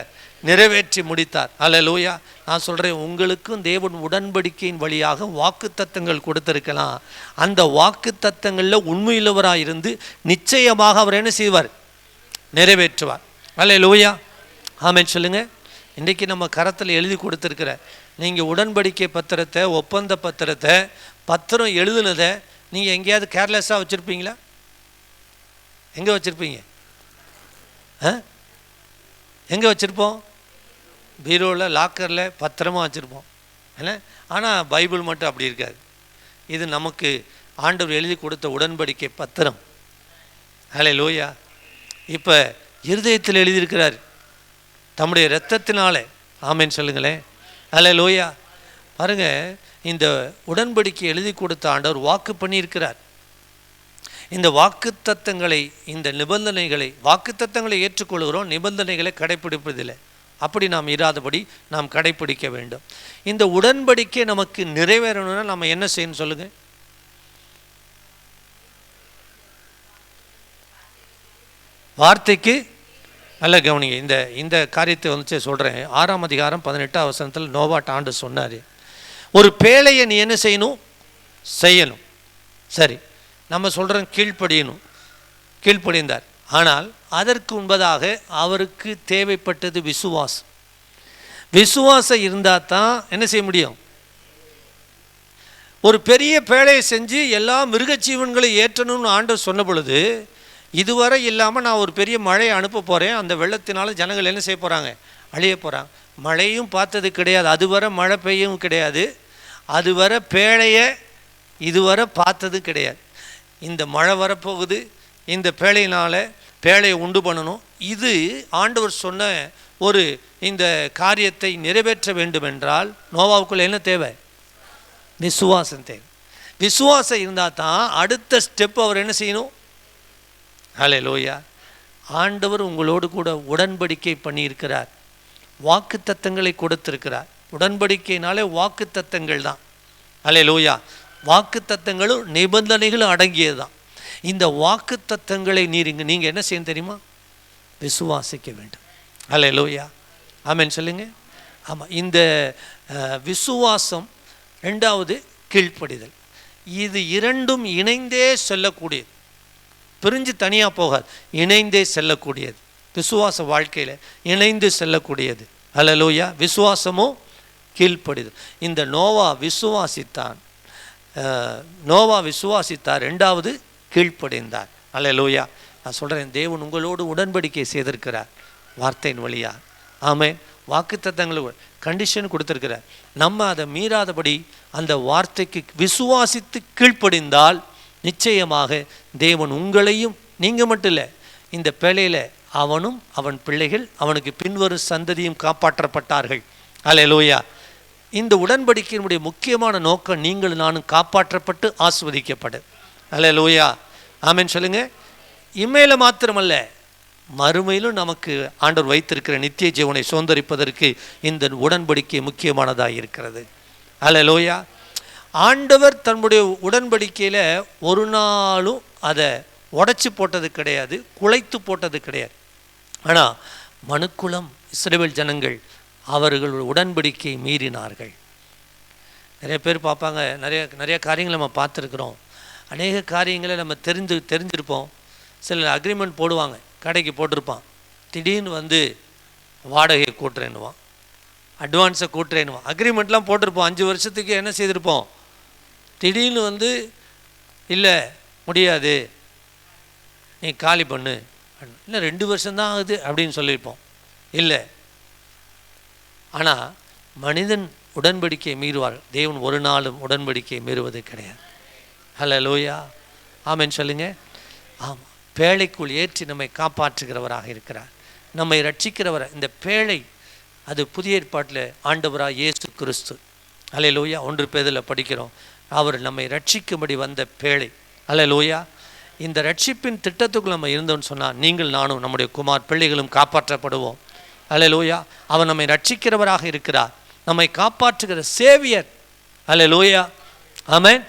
B: நிறைவேற்றி முடித்தார். அல்லேலூயா. நான் சொல்கிறேன், உங்களுக்கும் தேவன் உடன்படிக்கையின் வழியாக வாக்கு தத்தங்கள் கொடுத்திருக்கலாம். அந்த வாக்கு தத்தங்களில் உண்மையுள்ளவராக இருந்து நிச்சயமாக அவர் என்ன செய்வார், நிறைவேற்றுவார். அல்லேலூயா, ஆமென் சொல்லுங்க. இன்றைக்கி நம்ம கரத்தில் எழுதி கொடுத்துருக்கிற நீங்கள் உடன்படிக்கை பத்திரத்தை, ஒப்பந்த பத்திரத்தை, பத்திரம் எழுதுனதை நீங்கள் எங்கேயாவது கேர்லெஸ்ஸாக வச்சுருப்பீங்களா? எங்கே வச்சுருப்பீங்க? எங்கே வச்சுருப்போம்? பீரோவில், லாக்கரில் பத்திரமாக வச்சுருப்போம். இல்லை, ஆனால் பைபிள் மட்டும் அப்படி இருக்காது. இது நமக்கு ஆண்டவர் எழுதி கொடுத்த உடன்படிக்கை பத்திரம். அல்லேலூயா. இப்போ இருதயத்தில் எழுதியிருக்கிறார் தம்முடைய இரத்தத்தினாலே. ஆமென் சொல்லுங்களேன். அல்லேலூயா. பாருங்க, இந்த உடன்படிக்கை எழுதி கொடுத்த ஆண்டவர் வாக்கு பண்ணியிருக்கிறார். இந்த வாக்குத்தத்தங்களை, இந்த நிபந்தனைகளை, வாக்குத்தத்தங்களை ஏற்றுக்கொள்கிறோம், நிபந்தனைகளை கடைப்பிடிப்பதில்லை. அப்படி நாம் இராதபடி நாம் கடைப்பிடிக்க வேண்டும். இந்த உடன்படிக்கை நமக்கு நிறைவேறணும்னா நம்ம என்ன செய்யணும் சொல்லுங்க? வார்த்தைக்கு நல்ல கவனிங்க. இந்த காரியத்தை வந்து சொல்கிறேன். 6ஆம் அதிகாரம் 18ஆம் வசனத்தில் நோவாட்ட ஆண்டு சொன்னார், ஒரு பேழையை நீ என்ன செய்யணும், செய்யணும். சரி, நம்ம சொல்கிறோம் கீழ்ப்படியணும், கீழ்ப்படிந்தார். ஆனால் அதற்கு முன்பதாக அவருக்கு தேவைப்பட்டது விசுவாசம். விசுவாசம் இருந்தால் தான் என்ன செய்ய முடியும்? ஒரு பெரிய பேழையை செஞ்சு எல்லா மிருகஜீவன்களை ஏற்றணும்னு ஆண்டவர் சொன்ன பொழுது, இதுவரை இல்லாமல் நான் ஒரு பெரிய மழையை அனுப்ப போகிறேன், அந்த வெள்ளத்தினால ஜனங்கள் என்ன செய்ய போகிறாங்க? அழிய போகிறாங்க. மழையும் பார்த்தது கிடையாது, அதுவரை மழை பெய்யவும் கிடையாது, அதுவரை பேழையை இதுவரை பார்த்தது கிடையாது. இந்த மழை வரப்போகுது, இந்த பேழையினால் பேழையை உண்டு பண்ணணும். இது ஆண்டவர் சொன்ன ஒரு இந்த காரியத்தை நிறைவேற்ற வேண்டும் என்றால் நோவாவுக்குள்ள என்ன தேவை? விசுவாசம் தேவை. விசுவாசம் இருந்தால் தான் அடுத்த ஸ்டெப் அவர் என்ன செய்யணும்? ஹல்லேலூயா. ஆண்டவர் உங்களோடு கூட உடன்படிக்கை பண்ணியிருக்கிறார், வாக்கு தத்தங்களை கொடுத்திருக்கிறார். உடன்படிக்கைனாலே வாக்கு தத்தங்கள் தான். ஹல்லேலூயா. வாக்கு தத்தங்களும் நிபந்தனைகளும் அடங்கியது தான். இந்த வாக்கு தத்தங்களை நீங்கள் என்ன செய்யணும் தெரியுமா? விசுவாசிக்க வேண்டும். ஹல்லேலூயா. ஆமென் சொல்லுங்க. ஆமாம், இந்த விசுவாசம், ரெண்டாவது கீழ்ப்படிதல். இது இரண்டும் இணைந்தே செல்லக்கூடியது, பிரிஞ்சு தனியாக போகாது, இணைந்தே செல்லக்கூடியது. விசுவாச வாழ்க்கையில் இணைந்து செல்லக்கூடியது. ஹல்லேலூயா. விசுவாசமும் கீழ்ப்படிதல். இந்த நோவா விசுவாசித்தார், ரெண்டாவது கீழ்ப்படிந்தார். ஹல்லேலூயா. நான் சொல்கிறேன், தேவன் உங்களோடு உடன்படிக்கை செய்திருக்கிறார் வார்த்தையின் வழியாக. ஆமென். வாக்குத்தத்தங்களுக்கு கண்டிஷன் கொடுத்துருக்கிறார். நம்ம அதை மீறாதபடி அந்த வார்த்தைக்கு விசுவாசித்து கீழ்ப்படிந்தால் நிச்சயமாக தேவன் உங்களையும், நீங்கள் மட்டும் இல்லை, இந்த பேழையில் அவனும் அவன் பிள்ளைகள் அவனுக்கு பின்வரும் சந்ததியும் காப்பாற்றப்பட்டார்கள். ஹல்லேலூயா. இந்த உடன்படிக்கையினுடைய முக்கியமான நோக்கம் நீங்கள் நானும் காப்பாற்றப்பட்டு ஆசீர்வதிக்கப்படு. ஹல்லேலூயா. ஆமென் சொல்லுங்க. இம்மையில மாத்திரமல்ல, மறுமையிலும் நமக்கு ஆண்டவர் வைத்திருக்கிற நித்திய ஜீவனை சுதந்தரிப்பதற்கு இந்த உடன்படிக்கை முக்கியமானதாக இருக்கிறது. ஹல்லேலூயா. ஆண்டவர் தன்னுடைய உடன்படிக்கையில் ஒரு நாளும் அதை உடைச்சி போட்டது கிடையாது, குலைத்து போட்டது கிடையாது. ஆனால் மனுக்குலம் இஸ்ரவேல் ஜனங்கள் அவர்கள் உடன்படிக்கையை மீறினார்கள். நிறைய பேர் பார்ப்பாங்க, நிறைய காரியங்களை நம்ம பார்த்துருக்குறோம். அநேக காரியங்களை நம்ம தெரிஞ்சிருப்போம். சில அக்ரிமெண்ட் போடுவாங்க, கடைக்கு போட்டிருப்பான், திடீர்னு வந்து வாடகையை கூட்டுறேன்னுவான், அட்வான்ஸை கூட்டுறேன்னுவான். அக்ரிமெண்ட்லாம் போட்டிருப்போம், 5 வருஷத்துக்கு என்ன செய்திருப்போம், திடீர்னு வந்து இல்லை முடியாது நீ காலி பண்ணு, இல்லை 2 வருஷம்தான் ஆகுது அப்படின்னு சொல்லியிருப்போம். இல்லை, ஆனால் மனிதன் உடன்படிக்கையை மீறுவார், தேவன் ஒரு நாளும் உடன்படிக்கையை மீறுவது கிடையாது. ஹல்லேலூயா. ஆமென் சொல்லுங்க. ஆமாம், பேழைக்குள் ஏற்றி நம்மை காப்பாற்றுகிறவராக இருக்கிறார், நம்மை ரட்சிக்கிறவர். இந்த பேழை அது புதிய ஏற்பாட்டில் ஆண்டவராக இயேசு கிறிஸ்து. ஹல்லேலூயா. 1 பேதுல படிக்கிறோம், அவர் நம்மை ரட்சிக்கும்படி வந்த பேழை. ஹல்லேலூயா. இந்த ரட்சிப்பின் திட்டத்துக்குள் நம்ம இருந்தோம்னு சொன்னால் நீங்கள் நானும் நம்முடைய குமார் பிள்ளைகளும் காப்பாற்றப்படுவோம். ஹல்லேலூயா. அவர் நம்மை ரட்சிக்கிறவராக இருக்கிறார், நம்மை காப்பாற்றுகிற சேவியர். ஹல்லேலூயா. ஆமென்.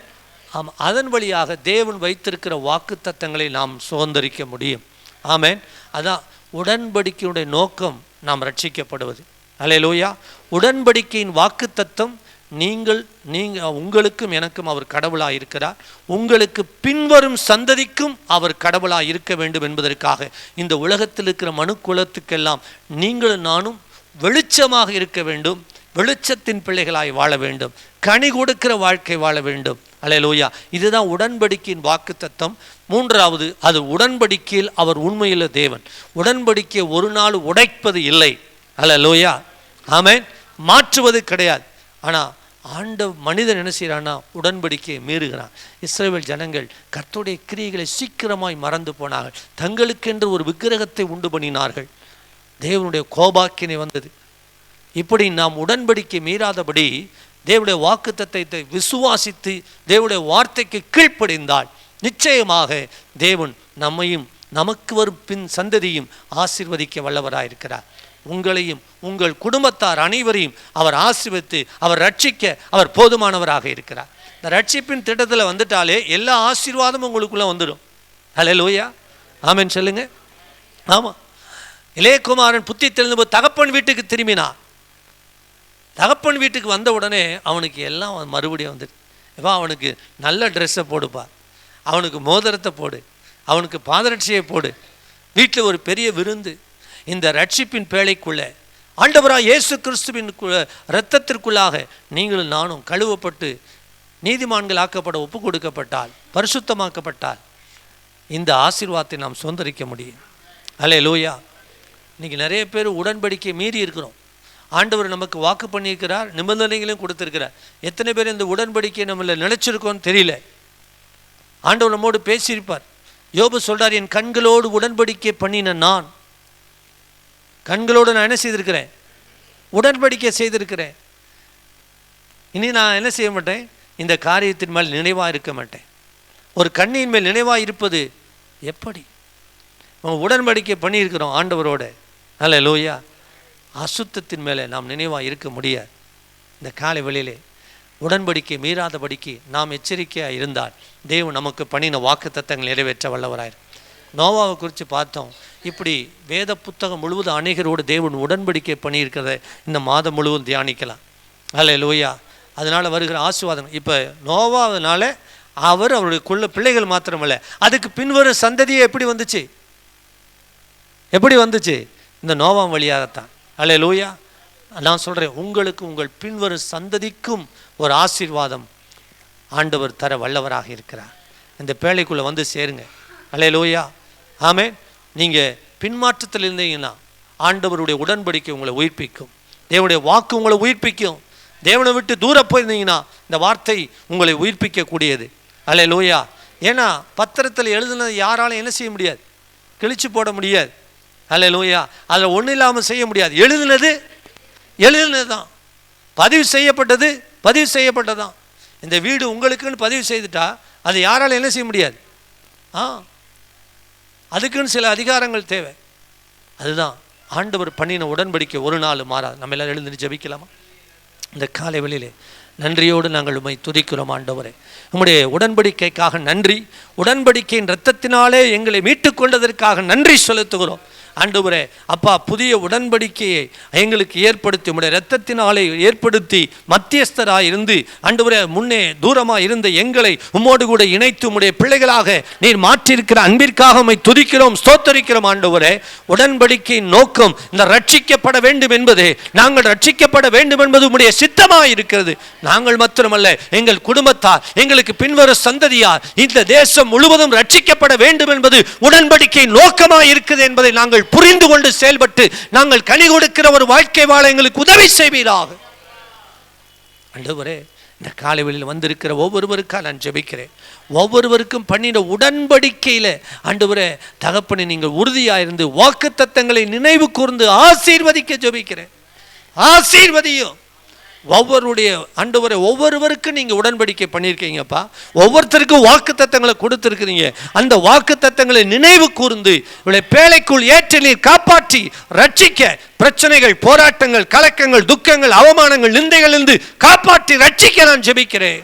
B: ஆமாம், அதன் வழியாக தேவன் வைத்திருக்கிற வாக்கு தத்தங்களை நாம் சுதந்தரிக்க முடியும். ஆமென். அதான் உடன்படிக்கையுடைய நோக்கம், நாம் ரட்சிக்கப்படுவது. ஹல்லேலூயா. உடன்படிக்கையின் வாக்கு தத்தம், நீங்கள் உங்களுக்கும் எனக்கும் அவர் கடவுளாக இருக்கிறார், உங்களுக்கு பின்வரும் சந்ததிக்கும் அவர் கடவுளாக இருக்க வேண்டும் என்பதற்காக இந்த உலகத்தில் இருக்கிற மனுக்குலத்துக்கெல்லாம் நீங்களும் நானும் வெளிச்சமாக இருக்க வேண்டும், வெளிச்சத்தின் பிள்ளைகளாய் வாழ வேண்டும், கனி கொடுக்கிற வாழ்க்கை வாழ வேண்டும். ஹல்லேலூயா. இதுதான் உடன்படிக்கையின் வாக்கு தத்தம். 3வது, அது உடன்படிக்கையில் அவர் உண்மையுள்ள தேவன். உடன்படிக்கையை ஒரு நாள் உடைப்பது இல்லை. ஹல்லேலூயா. ஆமென். மாற்றுவது கிடையாது. ஆனால் மனிதன் என்ன செய்கிறான்னா உடன்படிக்கையை மீறுகிறான். இஸ்ரவேல் ஜனங்கள் கர்த்தருடைய கிரியைகளை சீக்கிரமாய் மறந்து போனார்கள், தங்களுக்கென்று ஒரு விக்கிரகத்தை உண்டு பண்ணினார்கள், தேவனுடைய கோபாக்கினை வந்தது. இப்படி நாம் உடன்படிக்கை மீறாதபடி தேவனுடைய வாக்கு தத்தத்தை விசுவாசித்து தேவனுடைய வார்த்தைக்கு கீழ்ப்படிந்தால் நிச்சயமாக தேவன் நம்மையும் நமக்கு வரும் பின் சந்ததியும் ஆசீர்வதிக்க வல்லவராயிருக்கிறார். உங்களையும் உங்கள் குடும்பத்தார் அனைவரையும் அவர் ஆசீர்வதித்து அவர் ரட்சிக்க அவர் போதுமானவராக இருக்கிறார். இந்த ரட்சிப்பின் திட்டத்தில் வந்துட்டாலே எல்லா ஆசீர்வாதமும் உங்களுக்குள்ள வந்துடும். ஹல்லேலூயா. ஆமென் சொல்லுங்க. ஆமாம், இளையகுமாரன் புத்தி தெளிந்தபோது தகப்பன் வீட்டுக்கு திரும்பினான். தகப்பன் வீட்டுக்கு வந்த உடனே அவனுக்கு எல்லாம் மறுபடியும் வந்துடு. இப்போ அவனுக்கு நல்ல ட்ரெஸ்ஸை போடுப்பா, அவனுக்கு மோதிரத்தை போடு, அவனுக்கு பாதரட்சியை போடு, வீட்டில் ஒரு பெரிய விருந்து. இந்த ரட்சிப்பின் பேழைக்குள்ளே ஆண்டவராக இயேசு கிறிஸ்துவின் இரத்தத்திற்குள்ளாக நீங்களும் நானும் கழுவப்பட்டு நீதிமான்கள் ஆக்கப்பட ஒப்பு கொடுக்கப்பட்டால், பரிசுத்தமாக்கப்பட்டால் இந்த ஆசீர்வாதத்தை நாம் சுதந்திரிக்க முடியும். அல்லேலூயா. இன்னைக்கு நிறைய பேர் உடன்படிக்கை மீறி இருக்கிறோம். ஆண்டவர் நமக்கு வாக்கு பண்ணியிருக்கிறார், நிபந்தனைகளையும் கொடுத்திருக்கிறார். எத்தனை பேர் இந்த உடன்படிக்கை நம்மள நினைச்சிருக்கோன்னு தெரியல. ஆண்டவர் நம்மோடு பேசியிருப்பார். யோபு சொல்றார், என் கண்களோடு உடன்படிக்கை பண்ணின நான், கண்களோடு நான் என்ன செய்திருக்கிறேன்? உடன்படிக்கை செய்திருக்கிறேன். இனி நான் என்ன செய்ய மாட்டேன்? இந்த காரியத்தின் மேல் நினைவாக இருக்க மாட்டேன். ஒரு கண்ணியின் மேல் நினைவாக இருப்பது எப்படி? நம்ம உடன்படிக்கை பண்ணியிருக்கிறோம் ஆண்டவரோட. அல்லேலூயா. அசுத்தத்தின் மேலே நாம் நினைவாக இருக்க முடியாது. இந்த காலை வேளையிலே உடன்படிக்கை மீறாதபடிக்கு நாம் எச்சரிக்கையாக இருந்தால் தேவன் நமக்கு பண்ணின வாக்கு தத்தங்கள் நிறைவேற்ற வல்லவராயிரு. நோவாவை குறித்து பார்த்தோம். இப்படி வேத புத்தகம் முழுவதும் அநேகரோடு தேவன் உடன்படிக்கை பண்ணியிருக்கிறத இந்த மாதம் முழுவதும் தியானிக்கலாம். அல்லேலூயா. அதனால் வருகிற ஆசீர்வாதம். இப்போ நோவாவினால அவருடைய பிள்ளைகள் மாத்திரமல்ல, அதுக்கு பின்வரும் சந்ததியை எப்படி வந்துச்சு? எப்படி வந்துச்சு? இந்த நோவாம் வழியாகத்தான். அல்லேலூயா. நான் சொல்கிறேன், உங்களுக்கு உங்கள் பின்வரும் சந்ததிக்கும் ஒரு ஆசீர்வாதம் ஆண்டவர் தர வல்லவராக இருக்கிறார். இந்த பேழைக்குள்ளே வந்து சேருங்க. அல்லேலூயா. ஆமென். நீங்கள் பின்மாற்றத்தில் இருந்தீங்கன்னா ஆண்டவருடைய உடன்படிக்கை உங்களை உயிர்ப்பிக்கும். தேவனுடைய வாக்கு உங்களை உயிர்ப்பிக்கும். தேவனை விட்டு தூரம் போயிருந்தீங்கன்னா இந்த வார்த்தை உங்களை உயிர்ப்பிக்கக்கூடியது. அல்லேலூயா. ஏன்னா பத்திரத்தில் எழுதுனது யாராலும் என்ன செய்ய முடியாது? கிழிச்சு போட முடியாது. அல்லேலூயா. அதில் ஒன்றும் இல்லாமல் செய்ய முடியாது. எழுதுனது தான், பதிவு செய்யப்பட்டதான். இந்த வீடு உங்களுக்குன்னு பதிவு செய்துட்டா அது யாராலும் என்ன செய்ய முடியாது? அதுக்குன்னு சில அதிகாரங்கள் தேவை. அதுதான் ஆண்டவர் பண்ணின உடன்படிக்கை ஒரு நாள் மாறாது. நம்ம எல்லாரும் எழுந்து ஜெபிக்கலாமா? இந்த காலை வேளையிலே நன்றியோடு நாங்கள் உம்மை துதிக்கிறோம் ஆண்டவரே. உம்முடைய உடன்படிக்கைக்காக நன்றி. உடன்படிக்கையின் இரத்தத்தினாலே எங்களை மீட்டு கொண்டதற்காக நன்றி செலுத்துகிறோம் ஆண்டவரே. அப்பா, புதிய உடன்படிக்கையை எங்களுக்கு ஏற்படுத்தி உம்முடைய இரத்தத்தினாலே ஏற்படுத்தி மத்தியஸ்தராக இருந்து ஆண்டவரே, முன்னே தூரமாக இருந்த எங்களை உம்மோடு கூட இணைத்து உம்முடைய பிள்ளைகளாக நீர் மாற்றியிருக்கிற அன்பிற்காக உம்மை துதிக்கிறோம், ஸ்தோத்தரிக்கிறோம் ஆண்டவரே. உடன்படிக்கையின் நோக்கம் இந்த ரட்சிக்கப்பட வேண்டும் என்பதே, நாங்கள் ரட்சிக்கப்பட வேண்டும் என்பது உம்முடைய சித்தமாக இருக்கிறது. நாங்கள் மாத்திரமல்ல, எங்கள் குடும்பத்தார், எங்களுக்கு பின்வரும் சந்ததியார், இந்த தேசம் முழுவதும் ரட்சிக்கப்பட வேண்டும் என்பது உடன்படிக்கையின் நோக்கமாக இருக்குது என்பதை நாங்கள் புரிந்து கொண்டு செயல்பட்டு நாங்கள் கனி கொடுக்கிற ஒரு வாழ்க்கை வாழ எங்களுக்கு உதவி செய்வீராக ஆண்டவரே. இந்த காலை வேளையில் வந்திருக்கிற ஒவ்வொருவருக்கா நான் ஜெபிக்கிறேன். ஒவ்வொருவருக்கும் பண்ணின உடன்படிக்கையில ஆண்டவரே தகப்பனை நீங்கள் உறுதியாயிருந்து வாக்குத்தத்தங்களை நினைவு கூர்ந்து ஆசீர்வதிக்க ஜெபிக்கிறேன். ஆசீர்வதியும் ஒவ்வொருடைய ஆண்டவரை ஒவ்வொருவருக்கும் நீங்கள் உடன்படிக்கை பண்ணியிருக்கீங்கப்பா. ஒவ்வொருத்தருக்கும் வாக்கு தத்தங்களை கொடுத்துருக்கிறீங்க. அந்த வாக்கு தத்தங்களை நினைவு கூர்ந்து இவளை பேழைக்குள் ஏற்றி நீர் காப்பாற்றி ரட்சிக்க, பிரச்சனைகள், போராட்டங்கள், கலக்கங்கள், துக்கங்கள், அவமானங்கள், நிந்தைகள் இருந்து காப்பாற்றி ரட்சிக்க நான் ஜெபிக்கிறேன்.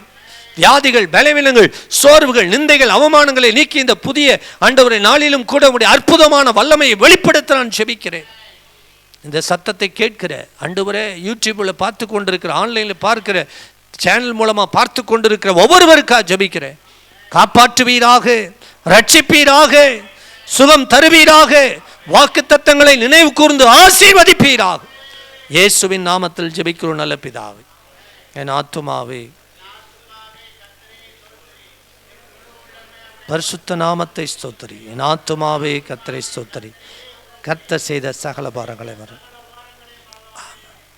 B: வியாதிகள், பலவீனங்கள், சோர்வுகள், நிந்தைகள், அவமானங்களை நீக்கி இந்த புதிய ஆண்டவரை நாளிலும் கூட உடைய அற்புதமான வல்லமையை வெளிப்படுத்த நான் ஜெபிக்கிறேன். இந்த சத்தத்தை கேட்கிற ஆண்டவரே, யூடியூப்ல பார்த்து கொண்டிருக்கிற, ஆன்லைனில் பார்க்கிற, சேனல் மூலமாக பார்த்து கொண்டிருக்கிற ஒவ்வொருவருக்காக ஜெபிக்கிறேன். காப்பாற்றுவீராக, ரட்சிப்பீராக, சுகம் தருவீராக, வாக்கு தத்தங்களை நினைவு கூர்ந்து ஆசீர்வதிப்பீராக. இயேசுவின் நாமத்தில் ஜெபிக்கிறோம் நல்ல பிதாவே. என் ஆத்துமாவே பரிசுத்த நாமத்தை ஸ்தோத்திரி. என் ஆத்துமாவே கர்த்தரை ஸ்தோத்திரி. கர்த்தர் செய்த சகல பாரங்களை வரும்.